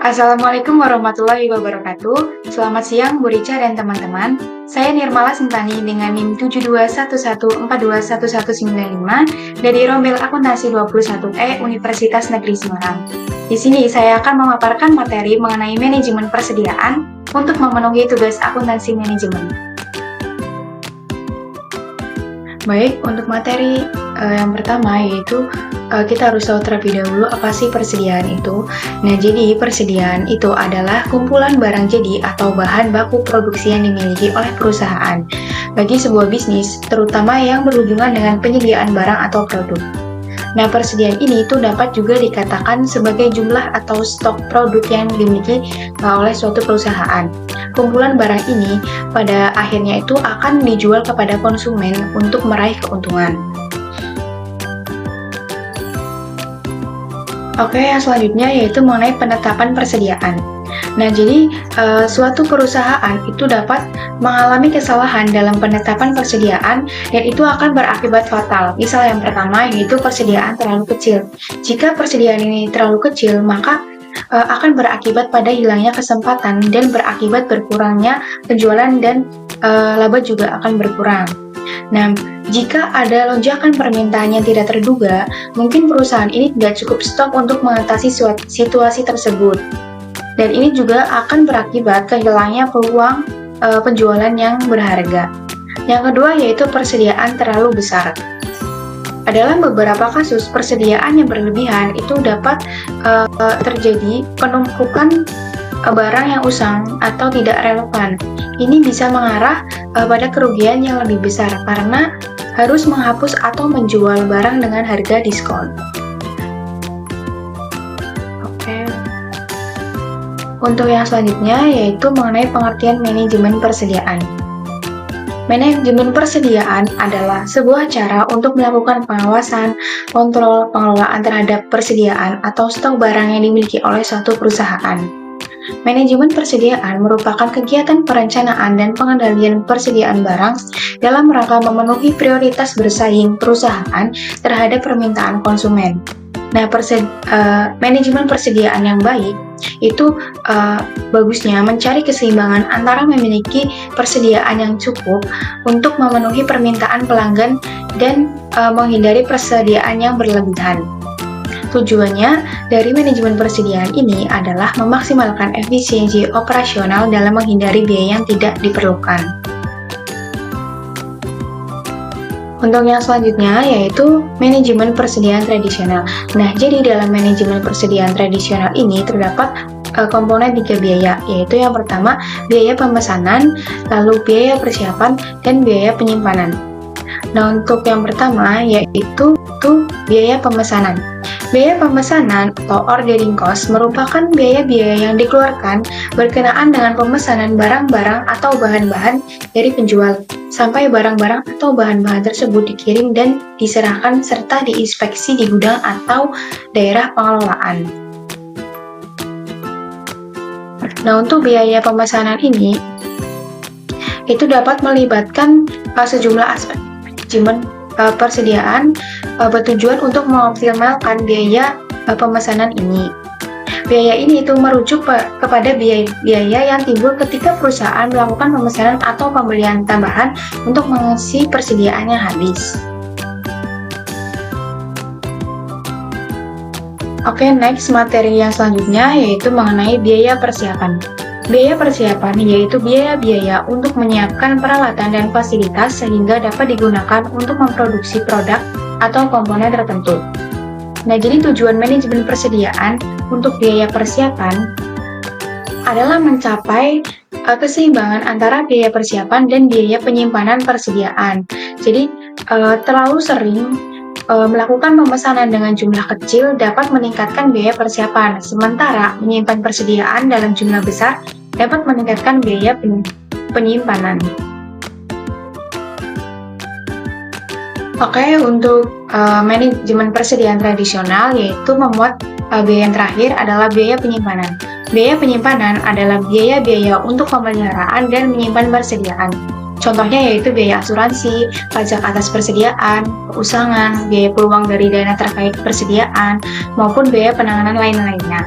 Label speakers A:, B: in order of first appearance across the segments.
A: Assalamualaikum warahmatullahi wabarakatuh. Selamat siang Bu Rica dan teman-teman. Saya Nirmala Sintani dengan NIM 7211421195 dari Rombel Akuntansi 21E Universitas Negeri Semarang. Di sini saya akan memaparkan materi mengenai manajemen persediaan untuk memenuhi tugas akuntansi manajemen. Baik, untuk materi yang pertama yaitu kita harus tahu terlebih dahulu apa sih persediaan itu. Nah, jadi persediaan itu adalah kumpulan barang jadi atau bahan baku produksi yang dimiliki oleh perusahaan bagi sebuah bisnis, terutama yang berhubungan dengan penyediaan barang atau produk. Nah, persediaan ini itu dapat juga dikatakan sebagai jumlah atau stok produk yang dimiliki oleh suatu perusahaan. Kumpulan barang ini pada akhirnya itu akan dijual kepada konsumen untuk meraih keuntungan. Oke, yang selanjutnya yaitu mengenai penetapan persediaan. Nah, jadi suatu perusahaan itu dapat mengalami kesalahan dalam penetapan persediaan dan itu akan berakibat fatal. Misal yang pertama yaitu persediaan terlalu kecil. Jika persediaan ini terlalu kecil, maka akan berakibat pada hilangnya kesempatan dan berakibat berkurangnya penjualan dan laba juga akan berkurang. Nah, jika ada lonjakan permintaan yang tidak terduga, mungkin perusahaan ini tidak cukup stok untuk mengatasi situasi tersebut. Dan ini juga akan berakibat kehilangnya peluang penjualan yang berharga. Yang kedua yaitu persediaan terlalu besar. Dalam beberapa kasus, persediaan yang berlebihan itu dapat terjadi penumpukan barang yang usang atau tidak relevan. Ini bisa mengarah pada kerugian yang lebih besar karena harus menghapus atau menjual barang dengan harga diskon. Oke. Untuk yang selanjutnya yaitu mengenai pengertian manajemen persediaan. Manajemen persediaan adalah sebuah cara untuk melakukan pengawasan, kontrol, pengelolaan terhadap persediaan atau stok barang yang dimiliki oleh suatu perusahaan. Manajemen persediaan merupakan kegiatan perencanaan dan pengendalian persediaan barang dalam rangka memenuhi prioritas bersaing perusahaan terhadap permintaan konsumen. Nah, manajemen persediaan yang baik itu bagusnya mencari keseimbangan antara memiliki persediaan yang cukup untuk memenuhi permintaan pelanggan dan menghindari persediaan yang berlebihan. Tujuannya dari manajemen persediaan ini adalah memaksimalkan efisiensi operasional dalam menghindari biaya yang tidak diperlukan. Untuk yang selanjutnya yaitu manajemen persediaan tradisional. Nah, jadi dalam manajemen persediaan tradisional ini terdapat komponen 3 biaya, yaitu yang pertama biaya pemesanan, lalu biaya persiapan, dan biaya penyimpanan. Nah, untuk yang pertama yaitu biaya pemesanan. Biaya pemesanan atau ordering cost merupakan biaya-biaya yang dikeluarkan berkenaan dengan pemesanan barang-barang atau bahan-bahan dari penjual sampai barang-barang atau bahan-bahan tersebut dikirim dan diserahkan serta diinspeksi di gudang atau daerah pengelolaan. Nah, untuk biaya pemesanan ini itu dapat melibatkan sejumlah aspek manajemen persediaan bertujuan untuk mengoptimalkan biaya pemesanan ini. Biaya ini itu merujuk kepada biaya yang timbul ketika perusahaan melakukan pemesanan atau pembelian tambahan untuk mengisi persediaan yang habis. Oke, next materi yang selanjutnya yaitu mengenai biaya persiapan. Biaya persiapan yaitu biaya-biaya untuk menyiapkan peralatan dan fasilitas sehingga dapat digunakan untuk memproduksi produk atau komponen tertentu. Nah, jadi tujuan manajemen persediaan untuk biaya persiapan adalah mencapai keseimbangan antara biaya persiapan dan biaya penyimpanan persediaan. Jadi, terlalu sering melakukan pemesanan dengan jumlah kecil dapat meningkatkan biaya persiapan, sementara menyimpan persediaan dalam jumlah besar dapat meningkatkan biaya penyimpanan. Oke, untuk manajemen persediaan tradisional yaitu memuat biaya yang terakhir adalah biaya penyimpanan. Biaya penyimpanan adalah biaya-biaya untuk pemeliharaan dan menyimpan persediaan. Contohnya yaitu biaya asuransi, pajak atas persediaan, keusangan, biaya peluang dari dana terkait persediaan, maupun biaya penanganan lain-lainnya.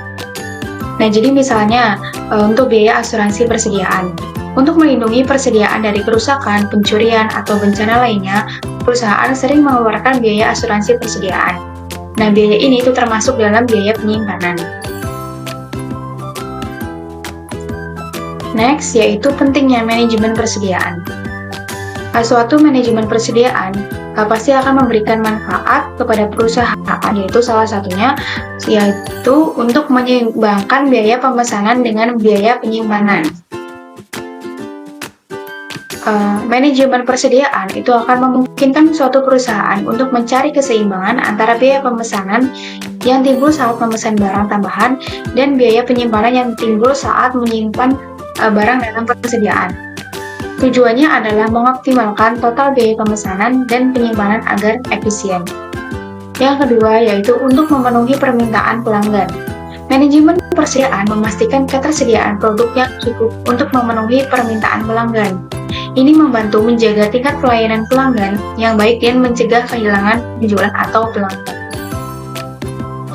A: Nah, jadi misalnya untuk biaya asuransi persediaan. Untuk melindungi persediaan dari kerusakan, pencurian, atau bencana lainnya, perusahaan sering mengeluarkan biaya asuransi persediaan. Nah, biaya ini itu termasuk dalam biaya penyimpanan. Next, yaitu pentingnya manajemen persediaan. Suatu manajemen persediaan pasti akan memberikan manfaat kepada perusahaan, yaitu salah satunya yaitu untuk menyeimbangkan biaya pemesanan dengan biaya penyimpanan. Manajemen persediaan itu akan memungkinkan suatu perusahaan untuk mencari keseimbangan antara biaya pemesanan yang timbul saat memesan barang tambahan dan biaya penyimpanan yang timbul saat menyimpan barang dalam persediaan. Tujuannya adalah mengoptimalkan total biaya pemesanan dan penyimpanan agar efisien. Yang kedua yaitu untuk memenuhi permintaan pelanggan. Manajemen persediaan memastikan ketersediaan produk yang cukup untuk memenuhi permintaan pelanggan. Ini membantu menjaga tingkat pelayanan pelanggan yang baik dan mencegah kehilangan penjualan atau pelanggan.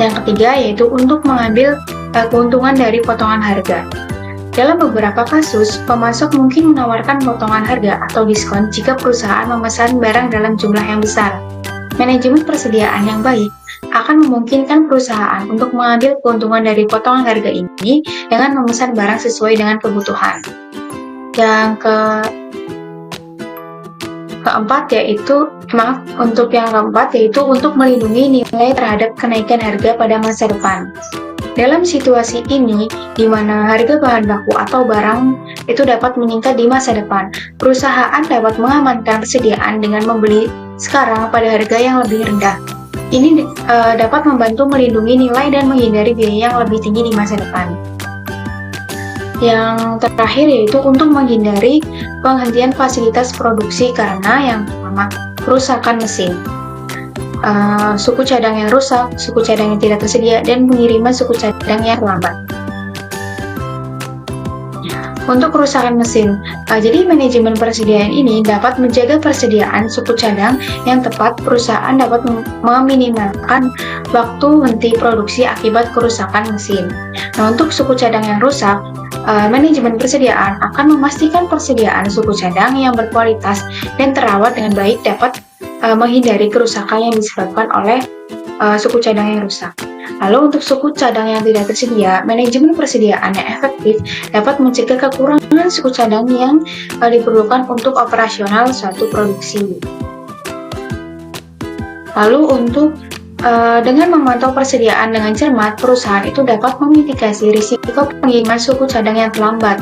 A: Yang ketiga yaitu untuk mengambil keuntungan dari potongan harga. Dalam beberapa kasus, pemasok mungkin menawarkan potongan harga atau diskon jika perusahaan memesan barang dalam jumlah yang besar. Manajemen persediaan yang baik akan memungkinkan perusahaan untuk mengambil keuntungan dari potongan harga ini dengan memesan barang sesuai dengan kebutuhan. Yang keempat yaitu untuk melindungi nilai terhadap kenaikan harga pada masa depan. Dalam situasi ini, di mana harga bahan baku atau barang itu dapat meningkat di masa depan, perusahaan dapat mengamankan persediaan dengan membeli sekarang pada harga yang lebih rendah. Ini dapat membantu melindungi nilai dan menghindari biaya yang lebih tinggi di masa depan. Yang terakhir yaitu untuk menghindari penghentian fasilitas produksi karena yang pertama, kerusakan mesin. Suku cadang yang rusak, suku cadang yang tidak tersedia, dan pengiriman suku cadang yang lambat. Untuk kerusakan mesin, jadi manajemen persediaan ini dapat menjaga persediaan suku cadang yang tepat. Perusahaan dapat meminimalkan waktu henti produksi akibat kerusakan mesin. Nah, untuk suku cadang yang rusak, manajemen persediaan akan memastikan persediaan suku cadang yang berkualitas dan terawat dengan baik dapat menghindari kerusakan yang disebabkan oleh suku cadang yang rusak. Lalu untuk suku cadang yang tidak tersedia, manajemen persediaan yang efektif dapat mencegah kekurangan suku cadang yang diperlukan untuk operasional suatu produksi. Lalu untuk dengan memantau persediaan dengan cermat, perusahaan itu dapat memitigasi risiko pengiriman suku cadang yang terlambat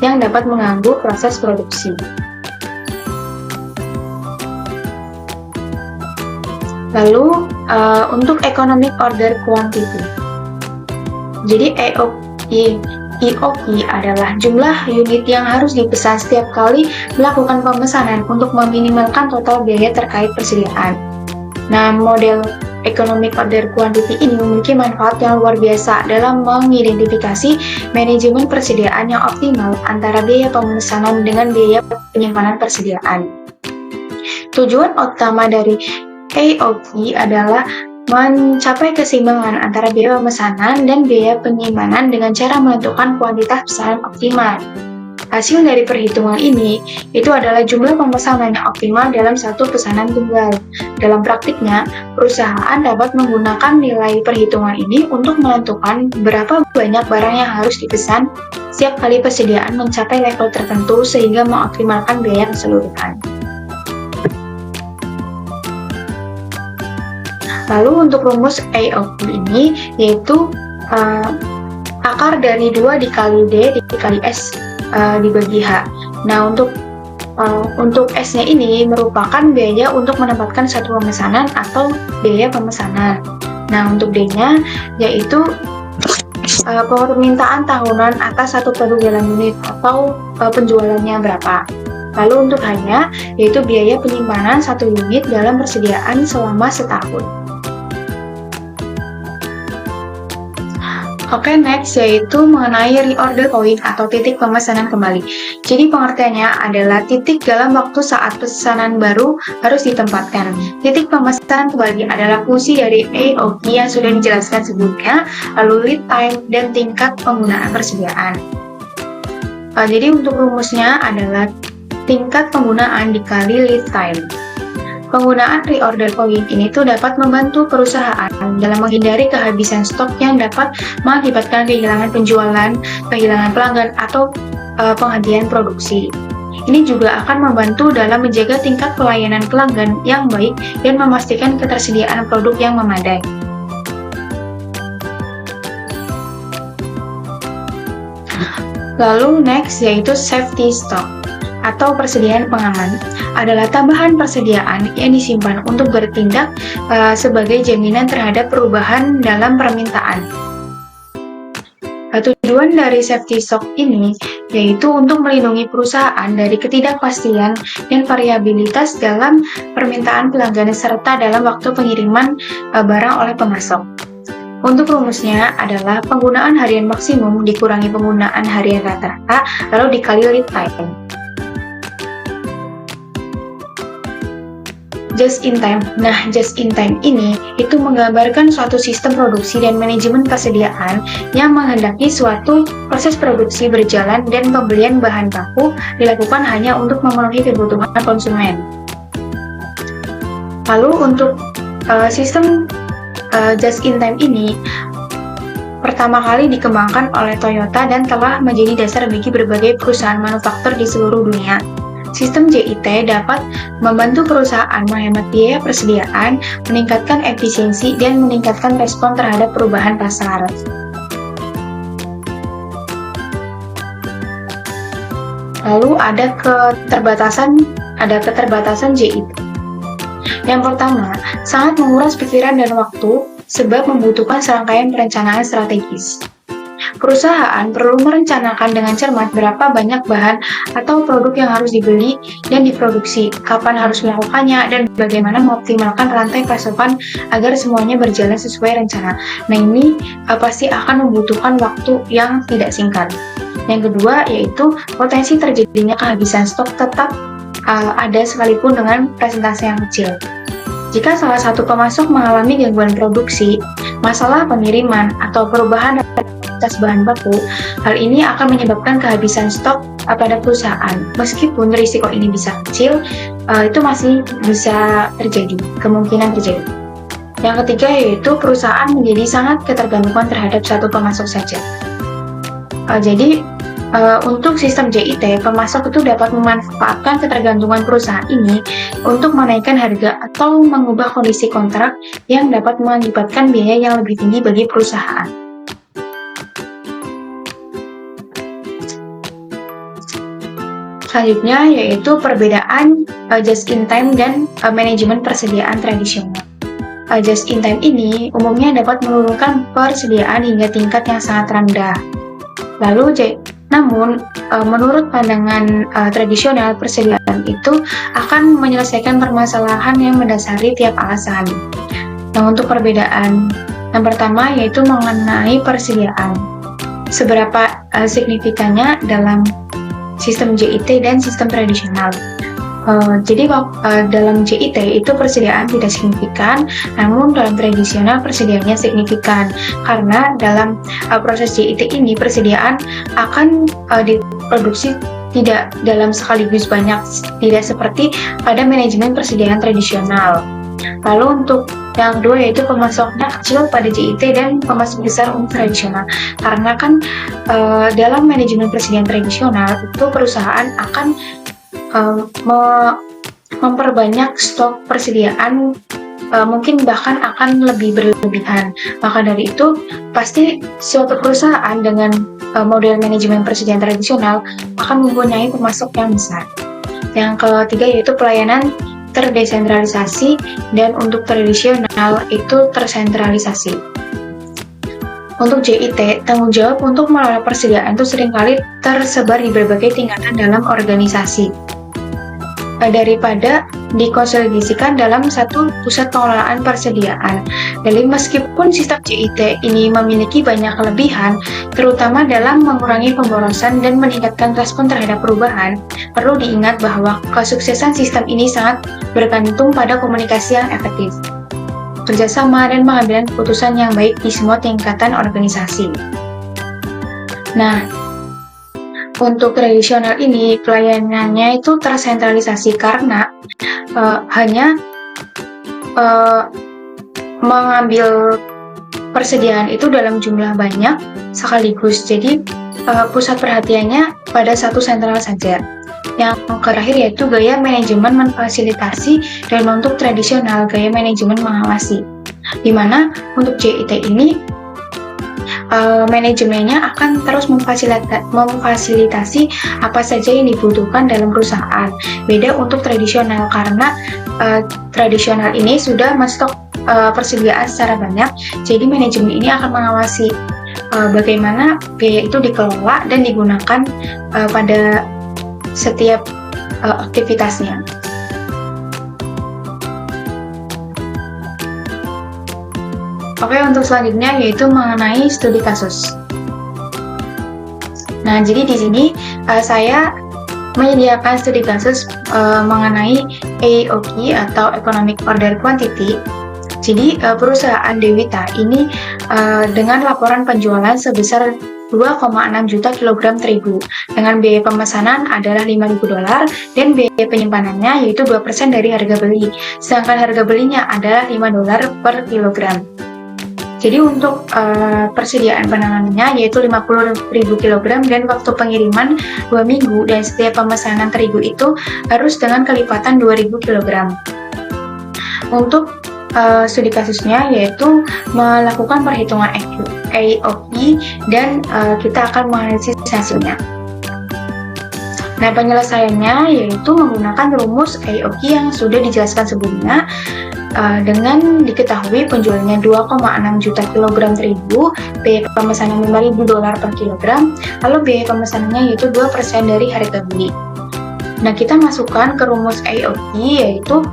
A: yang dapat mengganggu proses produksi. Lalu untuk economic order quantity, jadi EOQ adalah jumlah unit yang harus dipesan setiap kali melakukan pemesanan untuk meminimalkan total biaya terkait persediaan. Nah, model economic order quantity ini memiliki manfaat yang luar biasa dalam mengidentifikasi manajemen persediaan yang optimal antara biaya pemesanan dengan biaya penyimpanan persediaan. Tujuan utama dari EOQ adalah mencapai keseimbangan antara biaya pemesanan dan biaya penyimpanan dengan cara menentukan kuantitas pesanan optimal. Hasil dari perhitungan ini itu adalah jumlah pemesanan yang optimal dalam satu pesanan tunggal. Dalam praktiknya, perusahaan dapat menggunakan nilai perhitungan ini untuk menentukan berapa banyak barang yang harus dipesan setiap kali persediaan mencapai level tertentu sehingga mengoptimalkan biaya keseluruhan. Lalu untuk rumus EOQ ini yaitu akar dari 2 dikali D dikali S dibagi H. Nah, untuk S-nya ini merupakan biaya untuk menempatkan satu pemesanan atau biaya pemesanan. Nah, untuk D-nya yaitu permintaan tahunan atas satu produk dalam unit atau penjualannya berapa. Lalu untuk H-nya yaitu biaya penyimpanan satu unit dalam persediaan selama setahun. Oke, next yaitu mengenai reorder point atau titik pemesanan kembali. Jadi pengertiannya adalah titik dalam waktu saat pesanan baru harus ditempatkan. Titik pemesanan kembali adalah fungsi dari AOP yang sudah dijelaskan sebelumnya, lalu lead time dan tingkat penggunaan persediaan. Jadi untuk rumusnya adalah tingkat penggunaan dikali lead time. Penggunaan reorder point ini tuh dapat membantu perusahaan dalam menghindari kehabisan stok yang dapat mengakibatkan kehilangan penjualan, kehilangan pelanggan, atau penghentian produksi. Ini juga akan membantu dalam menjaga tingkat pelayanan pelanggan yang baik dan memastikan ketersediaan produk yang memadai. Lalu next yaitu safety stock atau persediaan pengaman adalah tambahan persediaan yang disimpan untuk bertindak sebagai jaminan terhadap perubahan dalam permintaan. Tujuan dari safety stock ini yaitu untuk melindungi perusahaan dari ketidakpastian dan variabilitas dalam permintaan pelanggan serta dalam waktu pengiriman barang oleh pemasok. Untuk rumusnya adalah penggunaan harian maksimum dikurangi penggunaan harian rata-rata lalu dikali lead time. Just in time. Nah, just in time ini itu menggambarkan suatu sistem produksi dan manajemen persediaan yang menghendaki suatu proses produksi berjalan dan pembelian bahan baku dilakukan hanya untuk memenuhi kebutuhan konsumen. Lalu untuk sistem just in time ini pertama kali dikembangkan oleh Toyota dan telah menjadi dasar bagi berbagai perusahaan manufaktur di seluruh dunia. Sistem JIT dapat membantu perusahaan menghemat biaya persediaan, meningkatkan efisiensi, dan meningkatkan respon terhadap perubahan pasar. Lalu ada keterbatasan JIT. Yang pertama, sangat menguras pikiran dan waktu sebab membutuhkan serangkaian perencanaan strategis. Perusahaan perlu merencanakan dengan cermat berapa banyak bahan atau produk yang harus dibeli dan diproduksi, kapan harus melakukannya, dan bagaimana mengoptimalkan rantai pasokan agar semuanya berjalan sesuai rencana. Nah, ini pasti akan membutuhkan waktu yang tidak singkat. Yang kedua, yaitu potensi terjadinya kehabisan stok tetap ada sekalipun dengan presentasi yang kecil. Jika salah satu pemasok mengalami gangguan produksi, masalah pengiriman, atau perubahan kualitas bahan baku, hal ini akan menyebabkan kehabisan stok pada perusahaan. Meskipun risiko ini bisa kecil, itu masih bisa terjadi, kemungkinan terjadi. Yang ketiga yaitu perusahaan menjadi sangat ketergantungan terhadap satu pemasok saja. Jadi untuk sistem JIT, pemasok itu dapat memanfaatkan ketergantungan perusahaan ini untuk menaikkan harga atau mengubah kondisi kontrak yang dapat mengakibatkan biaya yang lebih tinggi bagi perusahaan. Selanjutnya yaitu perbedaan just in time dan manajemen persediaan tradisional. Just in time ini umumnya dapat menurunkan persediaan hingga tingkat yang sangat rendah. Namun, menurut pandangan tradisional, persediaan itu akan menyelesaikan permasalahan yang mendasari tiap alasan. Nah, untuk perbedaan yang pertama yaitu mengenai persediaan. Seberapa signifikannya dalam sistem JIT dan sistem tradisional. Jadi dalam JIT itu persediaan tidak signifikan, namun dalam tradisional persediaannya signifikan karena dalam proses JIT ini persediaan akan diproduksi tidak dalam sekaligus banyak, tidak seperti pada manajemen persediaan tradisional. Lalu untuk yang kedua yaitu pemasoknya kecil pada JIT dan pemasok besar untuk tradisional. Karena kan dalam manajemen persediaan tradisional itu perusahaan akan memperbanyak stok persediaan, mungkin bahkan akan lebih berlebihan. Maka dari itu pasti suatu perusahaan dengan model manajemen persediaan tradisional akan mempunyai pemasok yang besar. Yang ketiga yaitu pelayanan terdesentralisasi dan untuk tradisional itu tersentralisasi. Untuk JIT, tanggung jawab untuk mengelola persediaan itu seringkali tersebar di berbagai tingkatan dalam organisasi. daripada dikonsolidasikan dalam satu pusat pengelolaan persediaan. Jadi meskipun sistem JIT ini memiliki banyak kelebihan, terutama dalam mengurangi pemborosan dan meningkatkan respon terhadap perubahan, perlu diingat bahwa kesuksesan sistem ini sangat bergantung pada komunikasi yang efektif, kerjasama, dan pengambilan keputusan yang baik di semua tingkatan organisasi. Nah, untuk tradisional ini, pelayanannya itu tersentralisasi karena hanya mengambil persediaan itu dalam jumlah banyak sekaligus. Jadi, pusat perhatiannya pada satu sentral saja. Yang terakhir yaitu gaya manajemen memfasilitasi, dan untuk tradisional gaya manajemen mengawasi. Di mana untuk JIT ini manajemennya akan terus memfasilitasi apa saja yang dibutuhkan dalam perusahaan. Beda untuk tradisional karena tradisional ini sudah menstok persediaan secara banyak, jadi manajemen ini akan mengawasi bagaimana biaya itu dikelola dan digunakan pada setiap aktivitasnya. Oke, untuk selanjutnya yaitu mengenai studi kasus. Nah, jadi di sini saya menyediakan studi kasus mengenai EOQ atau Economic Order Quantity. Jadi perusahaan Dewita ini dengan laporan penjualan sebesar 2,6 juta kilogram terigu dengan biaya pemesanan adalah $5.000 dan biaya penyimpanannya yaitu 2% dari harga beli, sedangkan harga belinya adalah $5 per kilogram. Jadi untuk persediaan penanganannya yaitu 50.000 kg dan waktu pengiriman 2 minggu, dan setiap pemesanan terigu itu harus dengan kelipatan 2.000 kg. Untuk studi kasusnya yaitu melakukan perhitungan EOQ dan kita akan menganalisis hasilnya. Nah, penyelesaiannya yaitu menggunakan rumus EOQ yang sudah dijelaskan sebelumnya. Dengan diketahui penjualannya 2,6 juta kilogram terigu, biaya pemesanan $5.000 per kilogram, lalu biaya pemesanannya yaitu 2% dari harga beli. Nah, kita masukkan ke rumus EOQ yaitu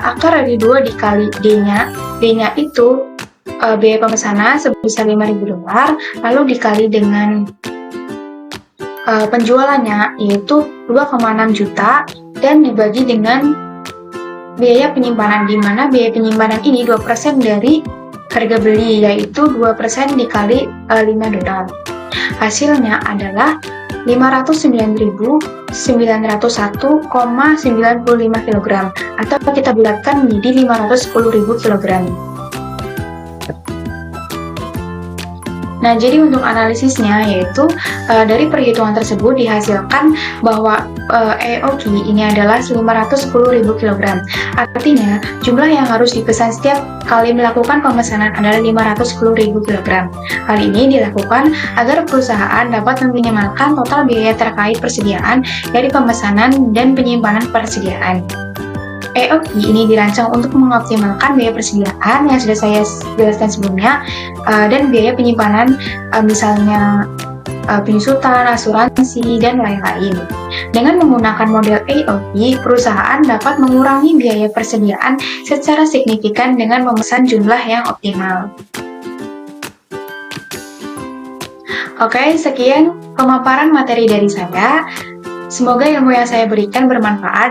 A: akar dari 2 dikali D-nya. D-nya itu biaya pemesanan sebesar $5.000, lalu dikali dengan penjualannya yaitu 2,6 juta dan dibagi dengan biaya penyimpanan, di mana biaya penyimpanan ini 2% dari harga beli, yaitu 2% dikali $5. Hasilnya adalah 509.901,95 kg, atau kita bulatkan menjadi 510.000 kg. Nah, jadi untuk analisisnya yaitu dari perhitungan tersebut dihasilkan bahwa EOQ ini adalah 510.000 kg. Artinya, jumlah yang harus dipesan setiap kali melakukan pemesanan adalah 510.000 kg. Hal ini dilakukan agar perusahaan dapat meminimalkan total biaya terkait persediaan dari pemesanan dan penyimpanan persediaan. EOQ ini dirancang untuk mengoptimalkan biaya persediaan yang sudah saya jelaskan sebelumnya, dan biaya penyimpanan misalnya penyusutan, asuransi, dan lain-lain. Dengan menggunakan model EOQ, perusahaan dapat mengurangi biaya persediaan secara signifikan dengan memesan jumlah yang optimal. Oke, sekian pemaparan materi dari saya. Semoga ilmu yang saya berikan bermanfaat